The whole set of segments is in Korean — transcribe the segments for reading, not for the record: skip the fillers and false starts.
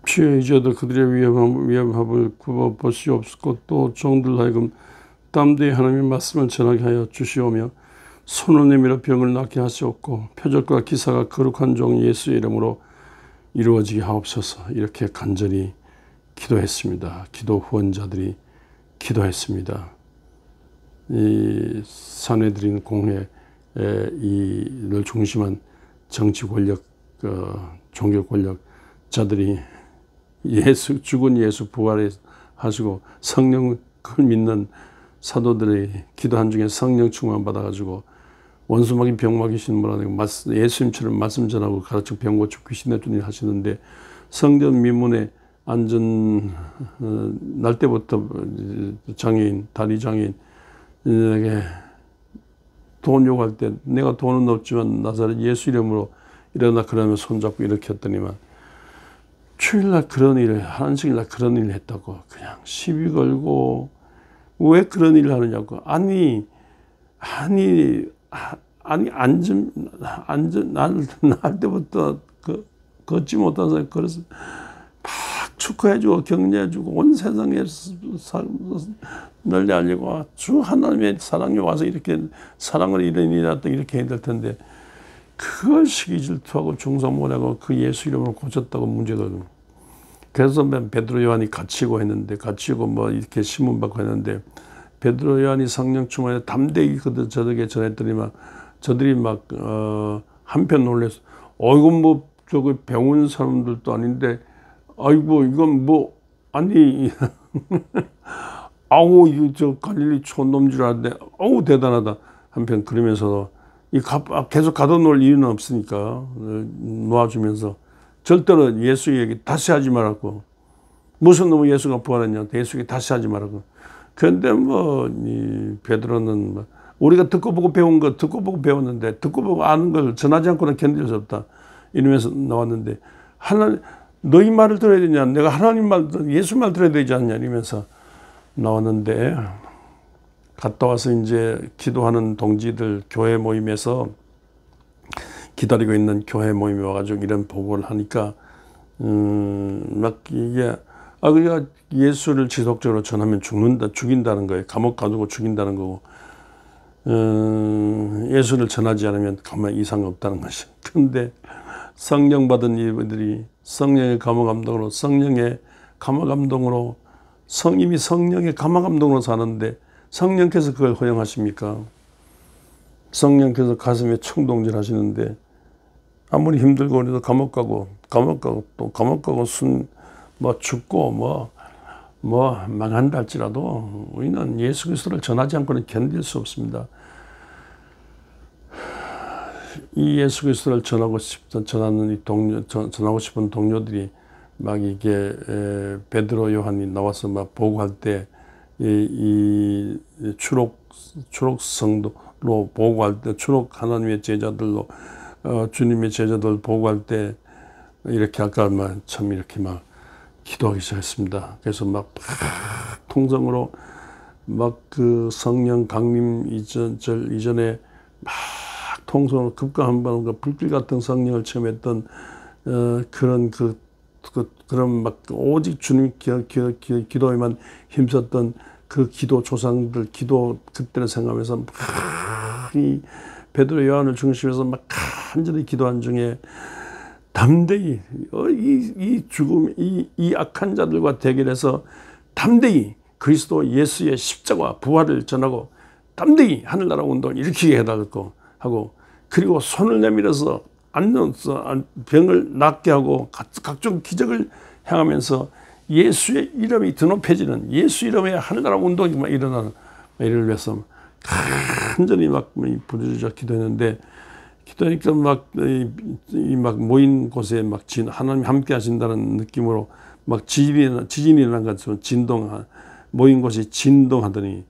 주여 이제도 그들의 위협함을 굽어보시옵소서. 또 종들 하여금 담대히 하나님의 말씀을 전하게 하여 주시오며 손을 내밀어 병을 낫게 하시옵고 표적과 기사가 거룩한 종 예수의 이름으로 이루어지게 하옵소서. 이렇게 간절히 기도했습니다. 기도 후원자들이 기도했습니다. 이 사내들인 공회를 중심한 정치 권력, 종교 권력자들이 죽은 예수 부활하시고 성령을 믿는 사도들의 기도한 중에 성령 충만 받아가지고 원수 막인 병 막이신 분하고 예수님처럼 말씀 전하고 가르치고 병 고치고 귀신 내쫓는 일 하시는데 성전 미문에 앉은 날 때부터 장애인, 다리 장애인에게 돈 요구할 때 내가 돈은 없지만 나사렛 예수 이름으로 일어나 그러면 손잡고 이렇게 했더니만 주일날 그런 일을, 한식일날 그런 일을 했다고 그냥 시비 걸고 왜 그런 일을 하느냐고. 아니, 날 때부터 걷지 못한 사람이 그래서 막 축하해주고 격려해주고 온 세상에 널리 알리고 주 하나님의 사랑이 와서 이렇게 사랑을 이런 일이 났다 이렇게 해야 될 텐데 그걸 시기 질투하고 중상 못하고 그 예수 이름으로 고쳤다고 문제가. 그래서 베드로 요한이 갇히고 했는데 갇히고 뭐 이렇게 신문받고 했는데 베드로 요한이 성령 충만에 담대히 그들 저에게 전했더니만 저들이 막 한편 놀래서 이건 뭐 저기 배운 사람들도 아닌데 아이고 이건 뭐 아니 아우 이거 저 갈릴리 촌놈 줄 알았는데 아우 대단하다. 한편 그러면서 계속 가둬놓을 이유는 없으니까 놓아주면서 절대로 예수 얘기 다시 하지 말라고. 무슨 놈의 예수가 부활했냐. 예수 얘기 다시 하지 말라고. 그런데 이 베드로는 뭐 우리가 듣고 보고 배운 거 듣고 보고 배웠는데 듣고 보고 아는 걸 전하지 않고는 견딜 수 없다. 이러면서 나왔는데 너희 말을 들어야 되냐. 내가 하나님 말, 예수 말 들어야 되지 않냐. 이러면서 나왔는데 갔다 와서 이제 기도하는 동지들 교회 모임에서 기다리고 있는 교회 모임에 와가지고 이런 보고를 하니까, 막 이게, 그러니까 예수를 지속적으로 전하면 죽인다는 거예요. 감옥 가두고 죽인다는 거고, 예수를 전하지 않으면 가만 이상 없다는 것이. 근데 성령 받은 이들이 성령의 감화감동으로, 이미 성령의 감화감동으로 사는데 성령께서 그걸 허용하십니까? 성령께서 가슴에 충동질 하시는데 아무리 힘들고 우리도 감옥 가고 죽고 망한다 할지라도 우리는 예수 그리스도를 전하지 않고는 견딜 수 없습니다. 이 예수 그리스도를 전하고 싶은 동료들이 막 이게 베드로 요한이 나와서 막 보고할 때 이 추록 성도로 보고할 때 추록 하나님의 제자들로 주님의 제자들 보고할 때 이렇게 아까 참 이렇게 막 기도하기 시작했습니다. 그래서 막 통성으로 막 그 성령 강림 이전에 막 통성으로 급과 한 번 불길 같은 성령을 체험했던 그런 막 오직 주님 기도에만 힘썼던 그 기도 조상들 기도 그때를 생각하면서 막 이 베드로 요한을 중심해서 막 간절히 기도한 중에 담대히 이 죽음 이 악한 자들과 대결해서 담대히 그리스도 예수의 십자가 부활을 전하고 담대히 하늘나라 운동을 일으키게 해달라고 하고 그리고 손을 내밀어서 병을 낫게 하고 각종 기적을 행하면서 예수의 이름이 드높여지는 예수 이름의 하늘나라 운동이 일어나는 이를 위해서 간절히 막 부르짖어 기도했는데 기도하니까 막 모인 곳에 막 하나님 함께 하신다는 느낌으로 막 지진이 일어난 것처럼 모인 곳이 진동하더니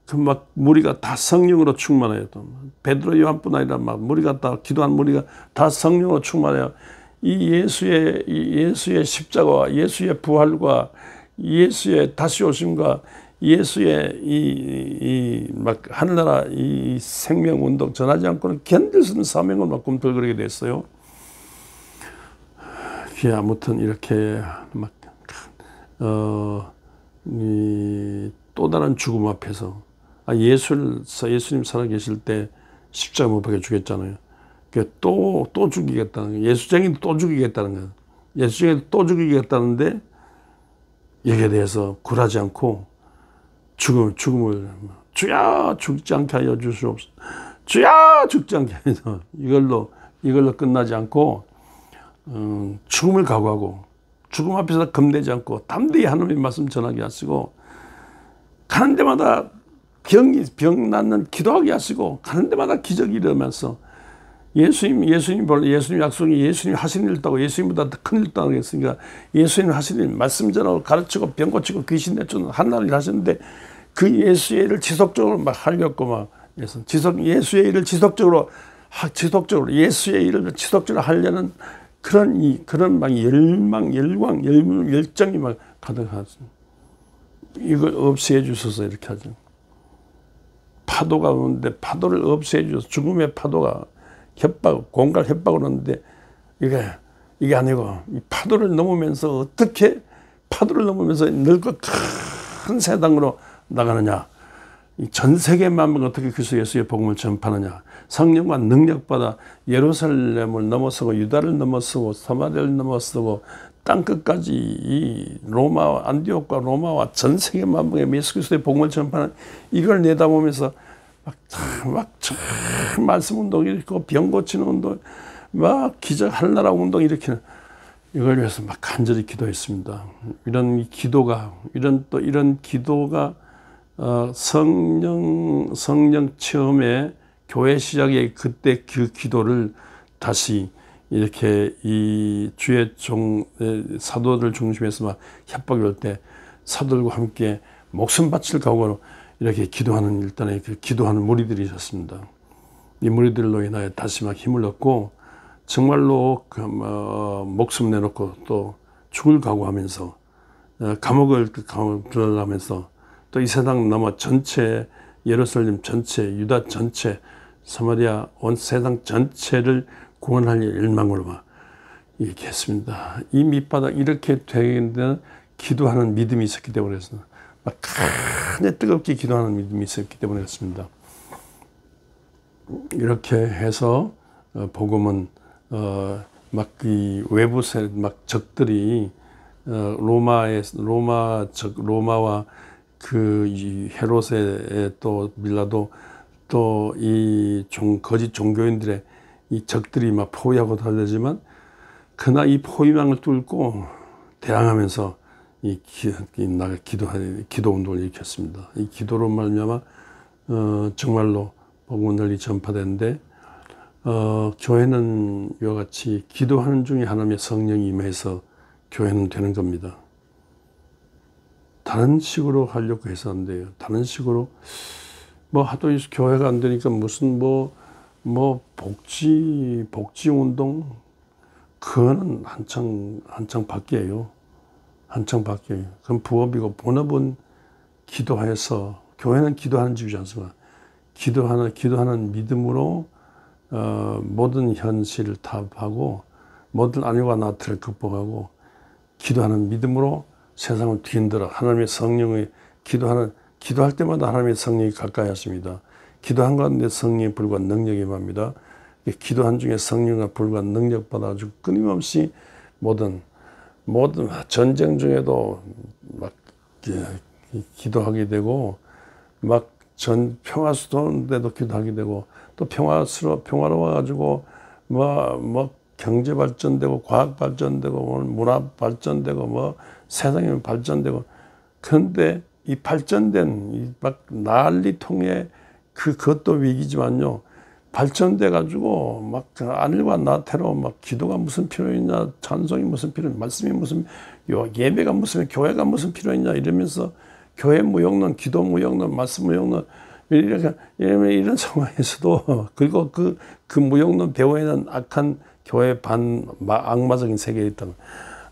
그 막 무리가 다 성령으로 충만해요. 베드로 요한뿐 아니라 막 무리가 다 기도한 무리가 다 성령으로 충만해요. 이 예수의 십자가와 예수의 부활과 예수의 다시 오심과 예수의 막 하늘나라 이 생명 운동 전하지 않고는 견딜 수 없는 사명을 막 꿈틀거리게 됐어요. 그게 아무튼 이렇게 막, 또 다른 죽음 앞에서, 예수님 살아계실 때 십자가 못 박혀 죽였잖아요. 또 죽이겠다는 거예요. 예수쟁이도 또 죽이겠다는 거예요. 예수쟁이도 또 죽이겠다는데, 여기에 대해서 굴하지 않고, 죽음을, 주야! 죽지 않게 하여 주시옵소서. 주야! 죽지 않게 하여. 이걸로 끝나지 않고, 죽음을 각오하고, 죽음 앞에서 겁내지 않고, 담대히 하나님의 말씀 전하게 하시고, 가는 데마다 병 낫는 기도하게 하시고, 가는 데마다 기적이 일어나면서, 예수님 약속이 예수님 하신 일 있다고, 예수님보다 더 큰 일 있다고 했으니까, 예수님 하신 일, 말씀 전하고 가르치고, 병 고치고, 귀신 내쫓는 한나를 하셨는데, 그 예수의 일을 지속적으로 막 하려고 막, 예수의 일을 지속적으로, 예수의 일을 지속적으로 하려는 그런 막 열정이 막 가득하죠. 이걸 없애해 주셔서 이렇게 하죠. 파도가 오는데 파도를 없애해 주셔서 죽음의 파도가 공갈 협박을 하는데 이게 아니고 이 파도를 넘으면서 어떻게 파도를 넘으면서 넓고 큰 세상으로 나가느냐. 전 세계 만민이 어떻게 그리스도 예수의 복음을 전파하느냐. 성령과 능력받아 예루살렘을 넘어서고 유다를 넘어서고 사마리아를 넘어서고 땅끝까지 이 로마와 안디옥과 로마와 전 세계 만민에 예수 그리스도의 복음을 전파하는 이걸 내다보면서 막 말씀 운동 일으키고 병 고치는 운동 막 기적 하늘나라 운동 일으키는 이걸 위해서 막 간절히 기도했습니다. 이런 기도가 성령 처음에 교회 시작에 그때 그 기도를 다시 이렇게 이 주의 사도들 중심에서 막 협박이 올 때 사도들과 함께 목숨 바칠 각오로 이렇게 기도하는 일단에 그 기도하는 무리들이 있었습니다. 이 무리들로 인하여 다시 막 힘을 얻고 정말로 목숨 내놓고 또 죽을 각오하면서 감옥을 들어가면서 또 이 세상 넘어 전체 예루살렘 전체 유다 전체 사마리아 온 세상 전체를 구원할 일망으로 막 이렇게 했습니다. 이 밑바닥 이렇게 되는 기도하는 믿음이 있었기 때문에 그랬습니다. 막 간에 뜨겁게 기도하는 믿음이 있었기 때문에 그렇습니다. 이렇게 해서 복음은 막 이 외부 막 적들이 로마와 그 헤롯의 또 빌라도 또 이 거짓 종교인들의 이 적들이 막 포위하고 달려지만 그러나 이 포위망을 뚫고 대항하면서 기도 운동을 일으켰습니다. 이 기도로 말미암아 정말로 복음은 널리 전파되는데 교회는 이와 같이 기도하는 중에 하나님의 성령이 임해서 교회는 되는 겁니다. 다른 식으로 하려고 해서 안 돼요. 다른 식으로 하도 교회가 안 되니까 무슨 복지 운동 그거는 한창 밖이에요. 한창 밖이에요. 그건 부업이고 본업은 기도하여서 교회는 기도하는 집이지 않습니까? 기도하는 믿음으로 모든 현실을 타협하고 모든 안위와 나태를 극복하고 기도하는 믿음으로 세상을 뒤흔들어 하나님의 성령의 기도할 때마다 하나님의 성령이 가까이 하십니다. 기도한 가운데 성령의 불과 능력이 임합니다. 기도한 중에 성령과 불과 능력 받아가지고 끊임없이 모든 전쟁 중에도 막 기도하게 되고 막 평화스러운데도 기도하게 되고 또 평화로워가지고 경제 발전되고 과학 발전되고 문화 발전되고 세상이 발전되고 그런데 이 발전된 막 난리통에 그것도 위기지만요 발전돼 가지고 막 안일과 나태로 막 기도가 무슨 필요 있냐 찬송이 무슨 필요 말씀이 무슨 예배가 무슨 교회가 무슨 필요 있냐 이러면서 교회 무용론 기도 무용론 말씀 무용론 이런 상황에서도 그리고 그 무용론 배후에는 악한 교회 악마적인 세계에 있다는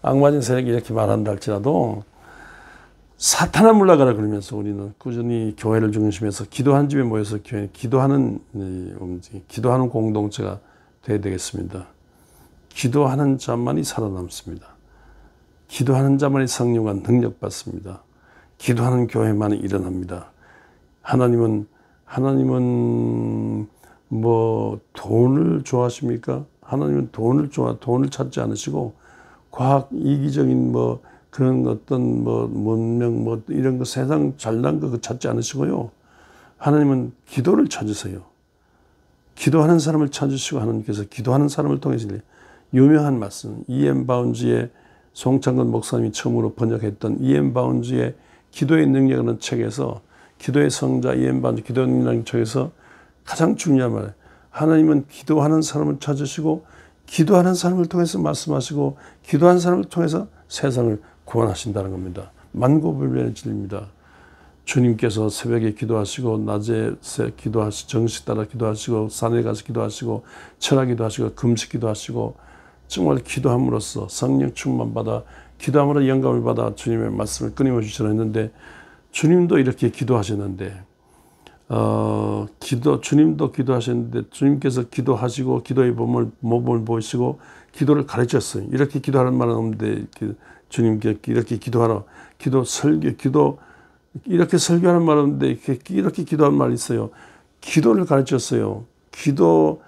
악마적인 세력이 이렇게 말한다 할지라도 사탄아 물러가라 그러면서 우리는 꾸준히 교회를 중심해서 기도하는 집에 모여서 기도하는 공동체가 되어야 되겠습니다. 기도하는 자만이 살아남습니다. 기도하는 자만이 성령과 능력받습니다. 기도하는 교회만이 일어납니다. 하나님은 뭐 돈을 좋아하십니까? 하나님은 돈을 찾지 않으시고 과학 이기적인 뭐 그런 어떤 뭐 문명 뭐 이런 거 세상 잘난 거 찾지 않으시고요. 하나님은 기도를 찾으세요. 기도하는 사람을 찾으시고 하나님께서 기도하는 사람을 통해서 유명한 말씀 E.M. 바운즈의 송창근 목사님이 처음으로 번역했던 E.M. 바운즈의 기도의 능력이라는 책에서 기도의 성자 E.M. 바운즈 기도의 능력이라는 책에서 가장 중요한 말 하나님은 기도하는 사람을 찾으시고 기도하는 사람을 통해서 말씀하시고 기도하는 사람을 통해서 세상을 구원하신다는 겁니다. 만고불변의 진리입니다. 주님께서 새벽에 기도하시고 낮에 기도하시고 정시 따라 기도하시고 산에 가서 기도하시고 철학 기도하시고 금식 기도하시고 정말 기도함으로써 성령 충만받아 기도함으로 영감을 받아 주님의 말씀을 끊임없이 전했는데 주님도 이렇게 기도하셨는데 주님도 기도하셨는데 주님께서 기도하시고 기도의 모범을 보이시고 기도를 가르쳤어요. 이렇게 기도하는 말은 없는데 주님께 이렇게 기도하라 이렇게 설교하는 말은 없는데 이렇게 기도하는 말이 있어요. 기도를 가르쳤어요. 기도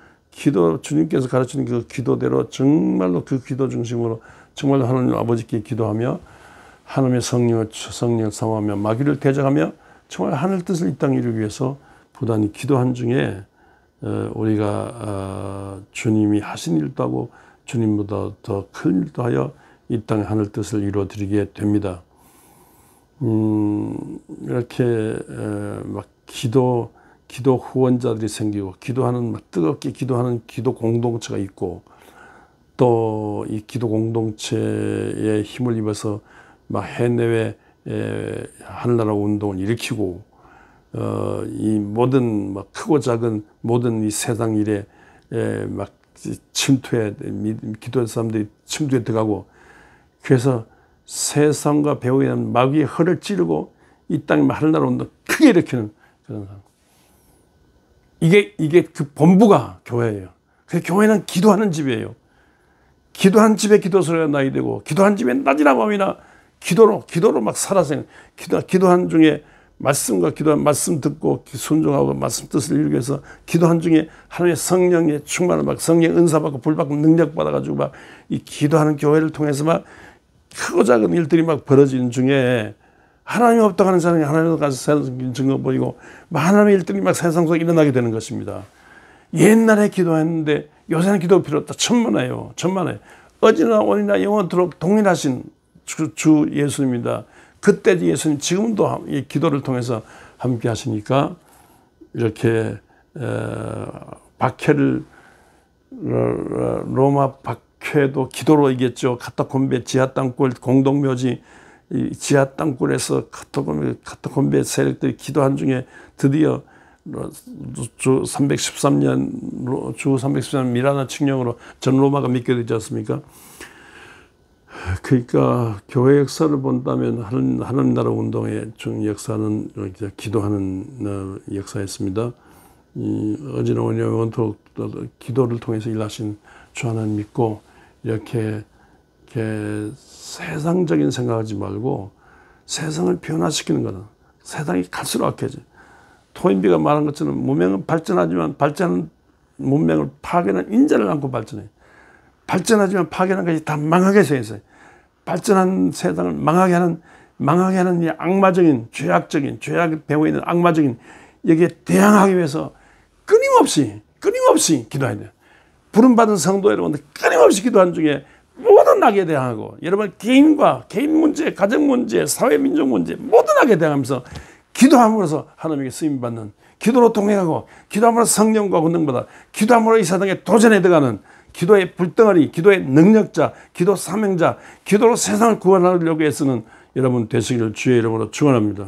주님께서 가르치는 그 기도대로 정말로 그 기도 중심으로 정말로 하나님 아버지께 기도하며 하나님의 성령을 사모하며 마귀를 대적하며 정말 하늘 뜻을 이 땅에 이루기 위해서 부단히 기도한 중에 우리가 주님이 하신 일도 하고 주님보다 더 큰 일도 하여 이 땅의 하늘 뜻을 이루어드리게 됩니다. 이렇게 막 기도 후원자들이 생기고 기도하는 막 뜨겁게 기도하는 기도 공동체가 있고 또 이 기도 공동체에 힘을 입어서 막 해내외 하늘나라 운동을 일으키고 이 모든 막 크고 작은 모든 이 세상 일에 막 침투해 기도하는 사람들이 침투해 들어가고 그래서 세상과 배후에 있는 마귀의 허를 찌르고 이 땅에 하늘나라 운동 크게 일으키는 그런 사람. 이게 그 본부가 교회예요. 그래서 교회는 기도하는 집이에요. 기도한 집에 기도 소리가 나야 되고 기도한 집에 낮이나 밤이나 기도로 막 살아서 기도한 중에 말씀과 기도한 말씀 듣고 순종하고 말씀 뜻을 이루기 위해서 기도한 중에 하나님의 성령의 충만을 막 성령 은사 받고 불 받고 능력 받아가지고 막 이 기도하는 교회를 통해서 막 크고 작은 일들이 막 벌어지는 중에 하나님 없다고 하는 사람이 하나님으로 가서 세상 증거 보이고 하나님의 일들이 막 세상 속에 일어나게 되는 것입니다. 옛날에 기도했는데 요새는 기도 필요 없다. 천만에요. 어제나 오늘이나 영원토록 동일하신 주 예수님입니다. 그때 예수님 지금도 이 기도를 통해서 함께 하시니까 이렇게 박해를 로마 박해도 기도로 이겼죠. 카타콤베 지하 땅굴 공동묘지 지하 땅굴에서 카타콤베 세력들이 기도한 중에 드디어 주 313년 미라나 칙령으로 전 로마가 믿게 되지 않습니까? 그러니까 교회 역사를 본다면 하늘나라 운동의 중 역사는 이렇게 기도하는 역사였습니다. 어제나 오늘 원토록 기도를 통해서 일하신 주 하나님 믿고 이렇게 세상적인 생각하지 말고 세상을 변화시키는 거는 세상이 갈수록 악해져. 토인비가 말한 것처럼 문명은 발전하지만 발전하는 문명을 파괴하는 인자를 안고 발전해. 발전하지만 파괴하는 것이 다 망하게 돼 있어요. 발전한 세상을 망하게 하는 이 악마적인 죄악의 배후에 있는 악마적인 여기에 대항하기 위해서 끊임없이 기도해야 돼요. 부름받은 성도 여러분들 끊임없이 기도한 중에 모든 악에 대항하고 여러분 개인 문제, 가정 문제, 사회 민족 문제 모든 악에 대항하면서 기도함으로써 하나님에게 쓰임받는 기도로 동행하고 기도함으로 성령과 권능받아 기도함으로 이 세상에 도전해 들어가는 기도의 불덩어리, 기도의 능력자, 기도 사명자, 기도로 세상을 구원하려고 애쓰는 여러분 되시기를 주의 이름으로 축원합니다.